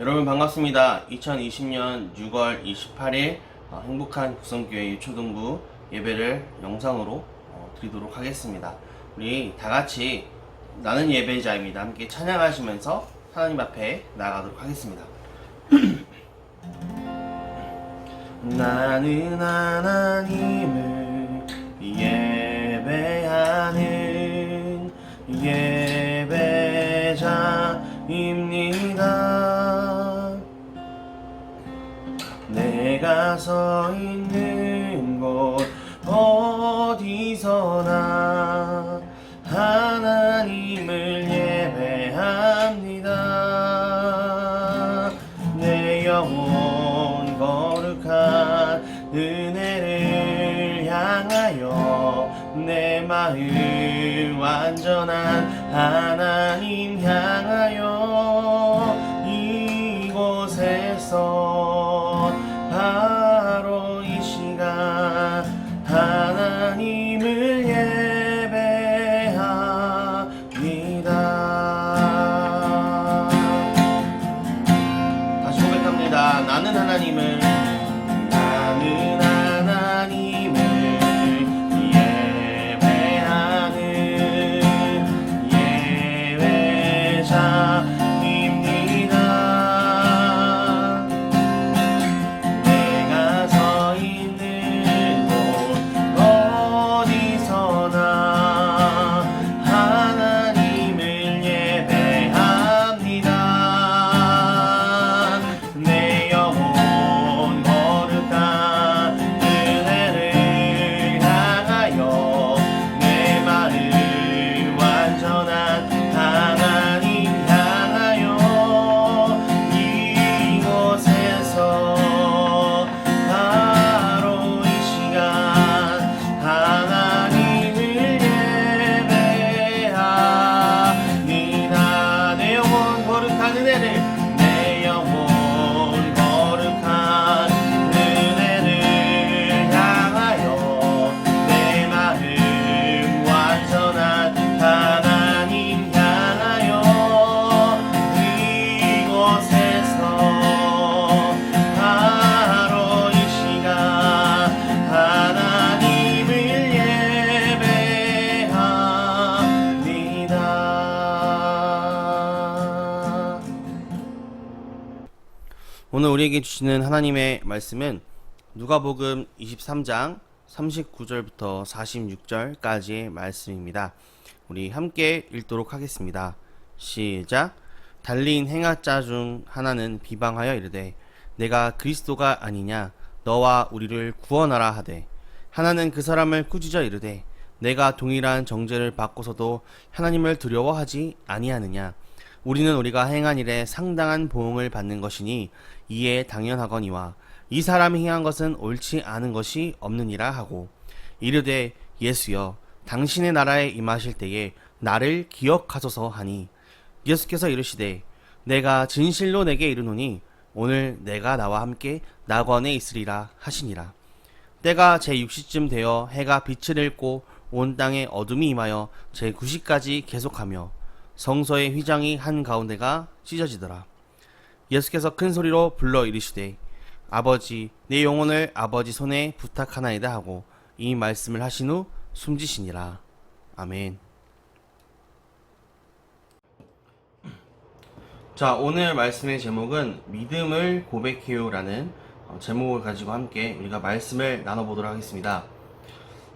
여러분 반갑습니다. 2020년 6월 28일 행복한 북성교회 유초등부 예배를 영상으로 드리도록 하겠습니다. 우리 다같이 나는 예배자입니다. 함께 찬양하시면서 하나님 앞에 나아가도록 하겠습니다. 나는 하나님을 예배하는 예배자입니다. 내가 서 있는 곳 어디서나 하나님을 예배합니다. 내 영혼 거룩한 은혜를 향하여 내 마음 완전한 하나님 향하여 이곳에서 바로 이 시간 하나님을 예배합니다. 다시 고백합니다. 나는 하나님을 오늘 우리에게 주시는 하나님의 말씀은 누가복음 23장 39절부터 46절까지의 말씀입니다. 우리 함께 읽도록 하겠습니다. 시작. 달린 행하자 중 하나는 비방하여 이르되 내가 그리스도가 아니냐 너와 우리를 구원하라 하되 하나는 그 사람을 꾸짖어 이르되 내가 동일한 정죄를 받고서도 하나님을 두려워하지 아니하느냐 우리는 우리가 행한 일에 상당한 보응을 받는 것이니 이에 당연하거니와 이 사람이 행한 것은 옳지 않은 것이 없느니라 하고 이르되 예수여 당신의 나라에 임하실 때에 나를 기억하소서 하니 예수께서 이르시되 내가 진실로 내게 이르노니 오늘 내가 나와 함께 낙원에 있으리라 하시니라. 때가 제6시쯤 되어 해가 빛을 잃고 온 땅에 어둠이 임하여 제9시까지 계속하며 성서의 휘장이 한가운데가 찢어지더라. 예수께서 큰 소리로 불러 이르시되 아버지 내 영혼을 아버지 손에 부탁하나이다 하고 이 말씀을 하신 후 숨지시니라. 아멘. 자, 오늘 말씀의 제목은 믿음을 고백해요라는 제목을 가지고 함께 우리가 말씀을 나눠보도록 하겠습니다.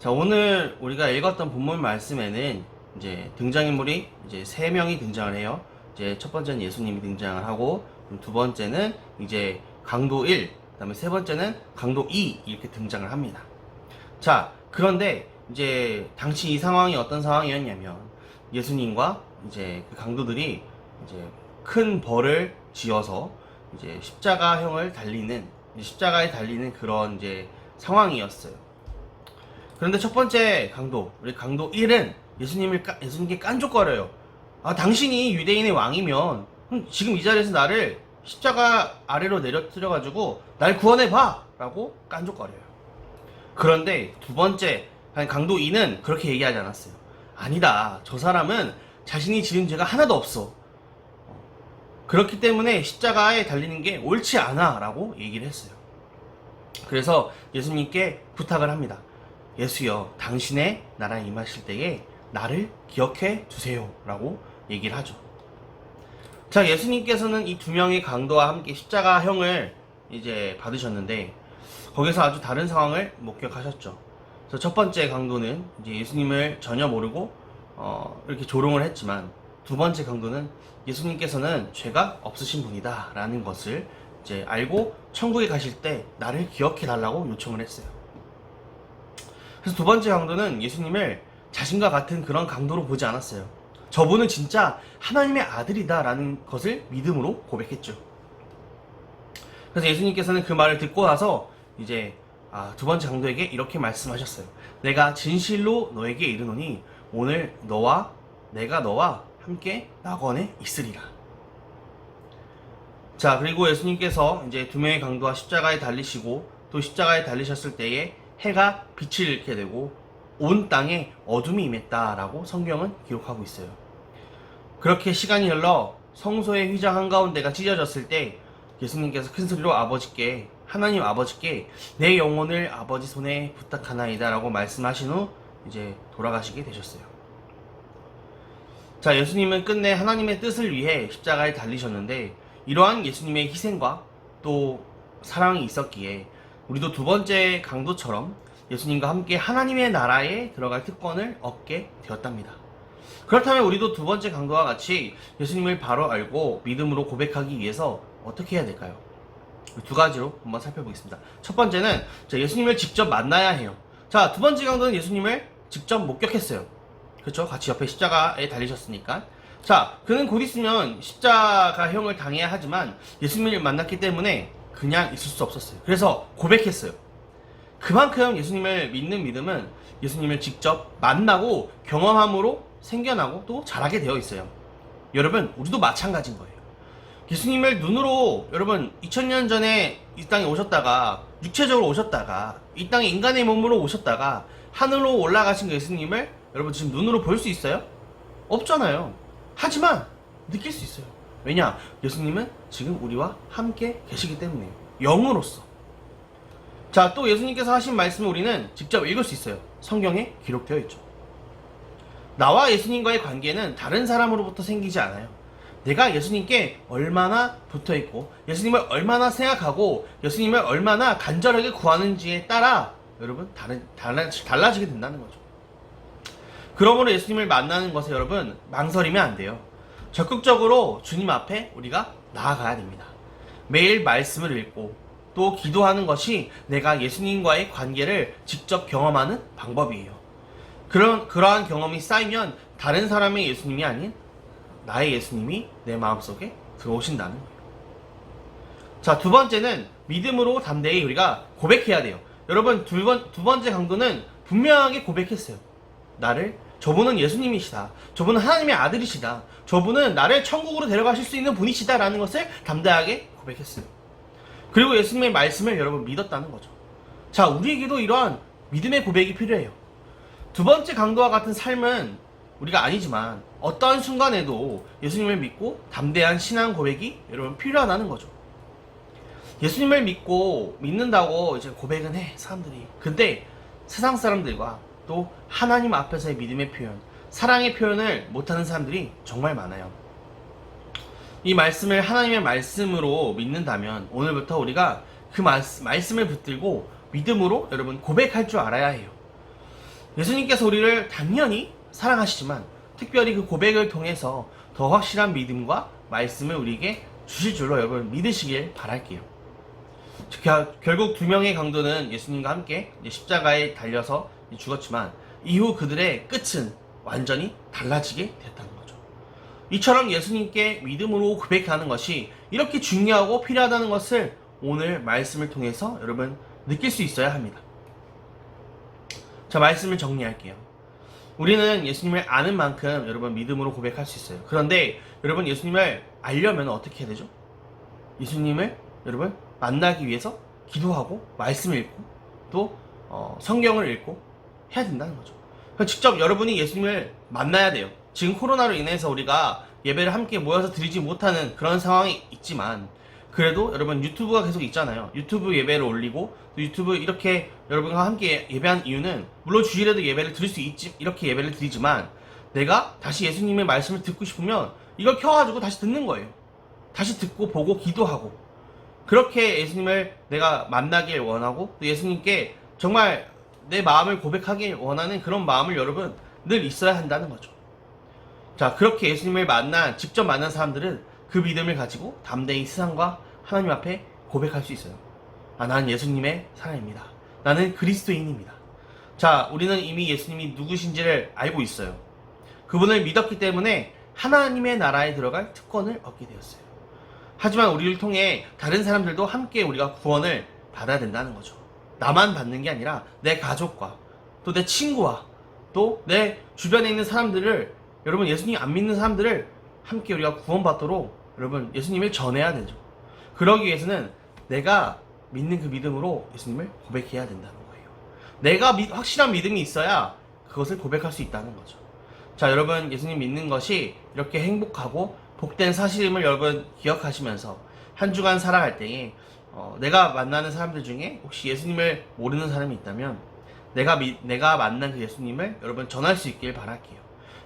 자, 오늘 우리가 읽었던 본문 말씀에는 이제 등장인물이 이제 3명이 등장을 해요. 이제 첫 번째는 예수님이 등장을 하고, 두 번째는 이제 강도 1, 그 다음에 세 번째는 강도 2 이렇게 등장을 합니다. 자, 그런데 이제 당시 이 상황이 어떤 상황이었냐면 예수님과 이제 그 강도들이 이제 큰 벌을 지어서 이제 십자가에 달리는 그런 이제 상황이었어요. 그런데 첫 번째 강도, 우리 강도 1은 예수님께 깐족거려요. 아, 당신이 유대인의 왕이면 지금 이 자리에서 나를 십자가 아래로 내려뜨려가지고 날 구원해봐! 라고 깐족거려요. 그런데 두 번째 강도 2는 그렇게 얘기하지 않았어요. 아니다. 저 사람은 자신이 지은 죄가 하나도 없어. 그렇기 때문에 십자가에 달리는 게 옳지 않아 라고 얘기를 했어요. 그래서 예수님께 부탁을 합니다. 예수여, 당신의 나라에 임하실 때에 나를 기억해 주세요 라고 얘기를 하죠. 자, 예수님께서는 이 두 명의 강도와 함께 십자가형을 이제 받으셨는데 거기서 아주 다른 상황을 목격하셨죠. 그래서 첫 번째 강도는 이제 예수님을 전혀 모르고 이렇게 조롱을 했지만, 두 번째 강도는 예수님께서는 죄가 없으신 분이다 라는 것을 이제 알고 천국에 가실 때 나를 기억해 달라고 요청을 했어요. 그래서 두 번째 강도는 예수님을 자신과 같은 그런 강도로 보지 않았어요. 저분은 진짜 하나님의 아들이다 라는 것을 믿음으로 고백했죠. 그래서 예수님께서는 그 말을 듣고 나서 이제 두 번째 강도에게 이렇게 말씀하셨어요. 내가 진실로 너에게 이르노니 오늘 내가 너와 함께 낙원에 있으리라. 자, 그리고 예수님께서 이제 두 명의 강도와 십자가에 달리시고 또 십자가에 달리셨을 때에 해가 빛을 잃게 되고 온 땅에 어둠이 임했다라고 성경은 기록하고 있어요. 그렇게 시간이 흘러 성소의 휘장 한가운데가 찢어졌을 때 예수님께서 큰 소리로 하나님 아버지께 내 영혼을 아버지 손에 부탁하나이다 라고 말씀하신 후 이제 돌아가시게 되셨어요. 자, 예수님은 끝내 하나님의 뜻을 위해 십자가에 달리셨는데 이러한 예수님의 희생과 또 사랑이 있었기에 우리도 두 번째 강도처럼 예수님과 함께 하나님의 나라에 들어갈 특권을 얻게 되었답니다. 그렇다면 우리도 두 번째 강도와 같이 예수님을 바로 알고 믿음으로 고백하기 위해서 어떻게 해야 될까요? 두 가지로 한번 살펴보겠습니다. 첫 번째는 예수님을 직접 만나야 해요. 자, 두 번째 강도는 예수님을 직접 목격했어요. 그렇죠? 같이 옆에 십자가에 달리셨으니까. 자, 그는 곧 있으면 십자가형을 당해야 하지만 예수님을 만났기 때문에 그냥 있을 수 없었어요. 그래서 고백했어요. 그만큼 예수님을 믿는 믿음은 예수님을 직접 만나고 경험함으로 생겨나고 또 자라게 되어 있어요. 여러분, 우리도 마찬가지인 거예요. 예수님을 눈으로, 여러분 2000년 전에 이 땅에 오셨다가 육체적으로 오셨다가 이 땅에 인간의 몸으로 오셨다가 하늘로 올라가신 예수님을 여러분 지금 눈으로 볼 수 있어요? 없잖아요. 하지만 느낄 수 있어요. 왜냐? 예수님은 지금 우리와 함께 계시기 때문에요. 영으로서. 자, 또 예수님께서 하신 말씀을 우리는 직접 읽을 수 있어요. 성경에 기록되어 있죠. 나와 예수님과의 관계는 다른 사람으로부터 생기지 않아요. 내가 예수님께 얼마나 붙어있고 예수님을 얼마나 생각하고 예수님을 얼마나 간절하게 구하는지에 따라 여러분 달라지게 된다는 거죠. 그러므로 예수님을 만나는 것에 여러분 망설이면 안 돼요. 적극적으로 주님 앞에 우리가 나아가야 됩니다. 매일 말씀을 읽고 또 기도하는 것이 내가 예수님과의 관계를 직접 경험하는 방법이에요. 그러한 경험이 쌓이면 다른 사람의 예수님이 아닌 나의 예수님이 내 마음속에 들어오신다는 거예요. 자, 두 번째는 믿음으로 담대히 우리가 고백해야 돼요. 여러분, 두 번째 강도는 분명하게 고백했어요. 저분은 예수님이시다. 저분은 하나님의 아들이시다. 저분은 나를 천국으로 데려가실 수 있는 분이시다 라는 것을 담대하게 고백했어요. 그리고 예수님의 말씀을 여러분 믿었다는 거죠. 자, 우리에게도 이러한 믿음의 고백이 필요해요. 두 번째 강도와 같은 삶은 우리가 아니지만 어떠한 순간에도 예수님을 믿고 담대한 신앙 고백이 여러분 필요하다는 거죠. 예수님을 믿는다고 이제 고백은 해, 사람들이. 근데 세상 사람들과 또 하나님 앞에서의 믿음의 표현, 사랑의 표현을 못하는 사람들이 정말 많아요. 이 말씀을 하나님의 말씀으로 믿는다면 오늘부터 우리가 그 말씀을 붙들고 믿음으로 여러분 고백할 줄 알아야 해요. 예수님께서 우리를 당연히 사랑하시지만 특별히 그 고백을 통해서 더 확실한 믿음과 말씀을 우리에게 주실 줄로 여러분 믿으시길 바랄게요. 결국 두 명의 강도는 예수님과 함께 십자가에 달려서 죽었지만 이후 그들의 끝은 완전히 달라지게 됐다는 거죠. 이처럼 예수님께 믿음으로 고백하는 것이 이렇게 중요하고 필요하다는 것을 오늘 말씀을 통해서 여러분 느낄 수 있어야 합니다. 자, 말씀을 정리할게요. 우리는 예수님을 아는 만큼 여러분 믿음으로 고백할 수 있어요. 그런데 여러분 예수님을 알려면 어떻게 해야 되죠? 예수님을 여러분 만나기 위해서 기도하고 말씀을 읽고 또 성경을 읽고 해야 된다는 거죠. 직접 여러분이 예수님을 만나야 돼요. 지금 코로나로 인해서 우리가 예배를 함께 모여서 드리지 못하는 그런 상황이 있지만, 그래도 여러분 유튜브가 계속 있잖아요. 유튜브 예배를 올리고 또 유튜브 이렇게 여러분과 함께 예배한 이유는, 물론 주일에도 예배를 드릴 수 있지, 이렇게 예배를 드리지만 내가 다시 예수님의 말씀을 듣고 싶으면 이걸 켜가지고 다시 듣는 거예요. 다시 듣고 보고 기도하고, 그렇게 예수님을 내가 만나길 원하고 또 예수님께 정말 내 마음을 고백하길 원하는 그런 마음을 여러분 늘 있어야 한다는 거죠. 자, 그렇게 예수님을 직접 만난 사람들은 그 믿음을 가지고 담대히 세상과 하나님 앞에 고백할 수 있어요. 아, 나는 예수님의 사람입니다. 나는 그리스도인입니다. 자, 우리는 이미 예수님이 누구신지를 알고 있어요. 그분을 믿었기 때문에 하나님의 나라에 들어갈 특권을 얻게 되었어요. 하지만 우리를 통해 다른 사람들도 함께 우리가 구원을 받아야 된다는 거죠. 나만 받는 게 아니라 내 가족과 또 내 친구와 또 내 주변에 있는 사람들을, 여러분 예수님 안 믿는 사람들을 함께 우리가 구원받도록 여러분 예수님을 전해야 되죠. 그러기 위해서는 내가 믿는 그 믿음으로 예수님을 고백해야 된다는 거예요. 내가 확실한 믿음이 있어야 그것을 고백할 수 있다는 거죠. 자, 여러분 예수님 믿는 것이 이렇게 행복하고 복된 사실임을 여러분 기억하시면서 한 주간 살아갈 때에 내가 만나는 사람들 중에 혹시 예수님을 모르는 사람이 있다면 내가 만난 그 예수님을 여러분 전할 수 있길 바랄게요.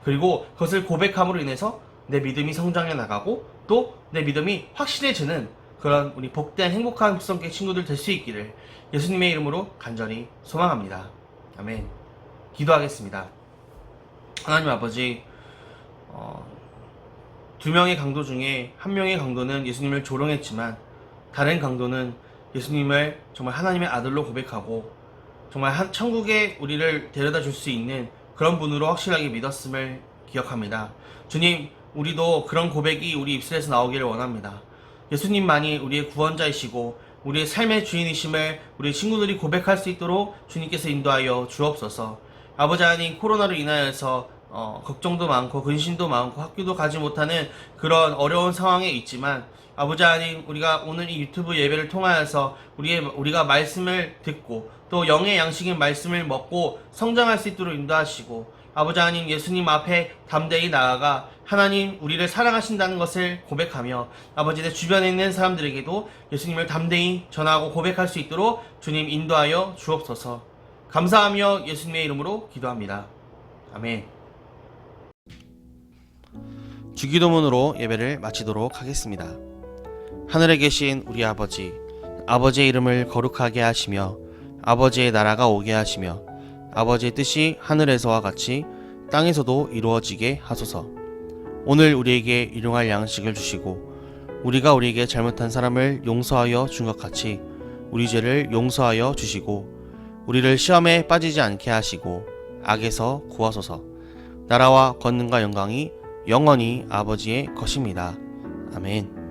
그리고 그것을 고백함으로 인해서 내 믿음이 성장해 나가고 또 내 믿음이 확실해지는 그런 우리 복된 행복한 성격 친구들 될 수 있기를 예수님의 이름으로 간절히 소망합니다. 아멘. 기도하겠습니다. 하나님 아버지, 두 명의 강도 중에 한 명의 강도는 예수님을 조롱했지만 다른 강도는 예수님을 정말 하나님의 아들로 고백하고 정말 천국에 우리를 데려다 줄 수 있는 그런 분으로 확실하게 믿었음을 기억합니다. 주님, 우리도 그런 고백이 우리 입술에서 나오기를 원합니다. 예수님만이 우리의 구원자이시고 우리의 삶의 주인이심을 우리 친구들이 고백할 수 있도록 주님께서 인도하여 주옵소서. 아버지 하나님, 코로나로 인하여서 걱정도 많고 근심도 많고 학교도 가지 못하는 그런 어려운 상황에 있지만, 아버지 하나님, 우리가 오늘 이 유튜브 예배를 통하여서 우리가 말씀을 듣고 또 영의 양식인 말씀을 먹고 성장할 수 있도록 인도하시고, 아버지 하나님, 예수님 앞에 담대히 나아가 하나님 우리를 사랑하신다는 것을 고백하며 아버지 내 주변에 있는 사람들에게도 예수님을 담대히 전하고 고백할 수 있도록 주님 인도하여 주옵소서. 감사하며 예수님의 이름으로 기도합니다. 아멘. 주기도문으로 예배를 마치도록 하겠습니다. 하늘에 계신 우리 아버지, 아버지의 이름을 거룩하게 하시며 아버지의 나라가 오게 하시며 아버지의 뜻이 하늘에서와 같이 땅에서도 이루어지게 하소서. 오늘 우리에게 일용할 양식을 주시고 우리가 우리에게 잘못한 사람을 용서하여 준 것 같이 우리 죄를 용서하여 주시고 우리를 시험에 빠지지 않게 하시고 악에서 구하소서. 나라와 권능과 영광이 영원히 아버지의 것입니다. 아멘.